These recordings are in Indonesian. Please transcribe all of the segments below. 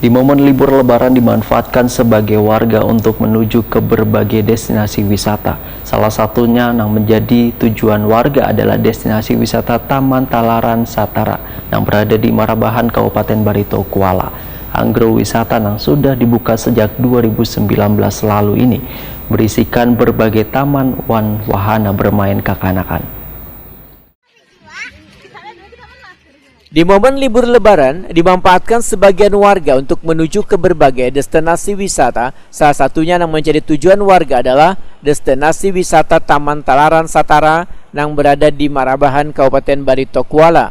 Di momen libur Lebaran dimanfaatkan sebagai warga untuk menuju ke berbagai destinasi wisata. Salah satunya yang menjadi tujuan warga adalah destinasi wisata Taman Talaran Satara yang berada di Marabahan, Kabupaten Barito, Kuala. Agrowisata yang sudah dibuka sejak 2019 lalu ini berisikan berbagai taman wahana bermain kekanakan. Di momen libur Lebaran, dimanfaatkan sebagian warga untuk menuju ke berbagai destinasi wisata. Salah satunya yang menjadi tujuan warga adalah destinasi wisata Taman Talaran Satara yang berada di Marabahan, Kabupaten Barito, Kuala.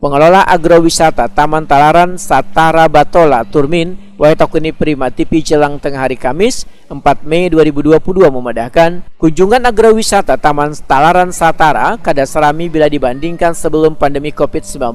Pengelola agrowisata Taman Talaran Satara Batola Turmin Waitokuni Prima TV jelang tengah hari Kamis 4 Mei 2022 memedahkan kunjungan agrowisata Taman Talaran Satara kada serami bila dibandingkan sebelum pandemi COVID-19.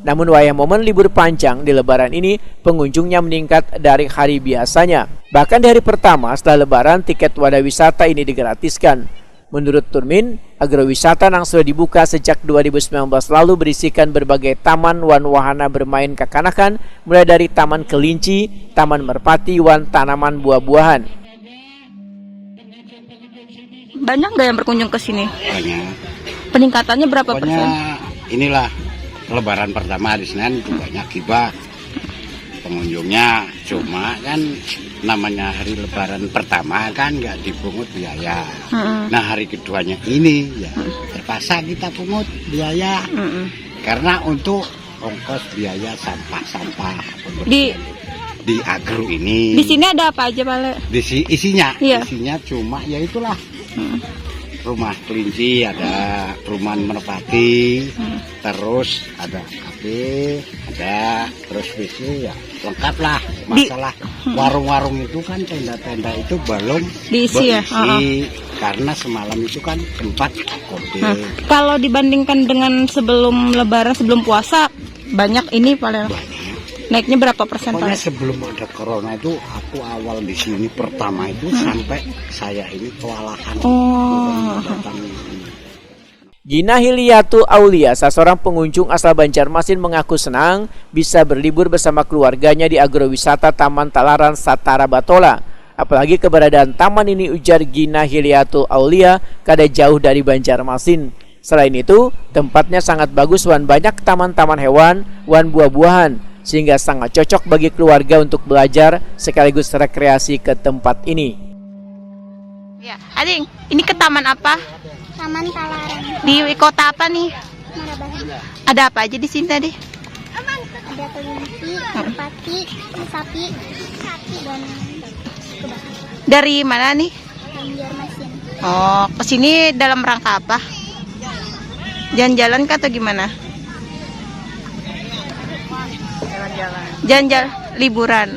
Namun wayah momen libur panjang di Lebaran ini pengunjungnya meningkat dari hari biasanya. Bahkan di hari pertama setelah Lebaran tiket wadah wisata ini digratiskan. Menurut Turmin, agrowisata yang sudah dibuka sejak 2019 lalu berisikan berbagai taman wahana bermain kekanakan, mulai dari taman kelinci, taman merpati, tanaman buah-buahan. Banyak nggak yang berkunjung ke sini? Banyak. Peningkatannya berapa persen? Inilah Lebaran pertama di Senin banyak hibah pengunjungnya, cuma kan namanya hari Lebaran pertama kan nggak dipungut biaya. Nah hari keduanya ini ya terpaksa kita pungut biaya karena untuk ongkos biaya sampah-sampah di agro ini. Di sini ada apa aja, Pak? Isinya, iya. Isinya cuma ya itulah. Rumah kelinci, ada perumahan merpati, terus ada kafe, ada terus WC, ya lengkap lah. Masalah warung-warung itu kan tenda-tenda itu belum diisi ya? Karena semalam itu kan sempat kode. Kalau dibandingkan dengan sebelum Lebaran, sebelum puasa, banyak ini paling. Naiknya berapa persen? Pokoknya sebelum ada corona itu aku awal di sini pertama itu sampai saya ini kewalahan. Gina Hiliatu Aulia, seorang pengunjung asal Banjarmasin, mengaku senang bisa berlibur bersama keluarganya di agrowisata Taman Talaran Satara Batola. Apalagi keberadaan taman ini, ujar Gina Hiliatu Aulia, kada jauh dari Banjarmasin. Selain itu, tempatnya sangat bagus wan banyak taman-taman hewan, wan buah-buahan, sehingga sangat cocok bagi keluarga untuk belajar sekaligus rekreasi ke tempat ini. Ya, Ading, ini ke taman apa? Taman Talaran. Di kota apa nih? Marabahan. Ada apa aja di sini tadi? Ada kelinci, merpati, sapi, dan kebak. Dari mana nih? Banjarmasin. Oh, kesini dalam rangka apa? Jalan-jalan kah atau gimana? Jalan-jalan liburan.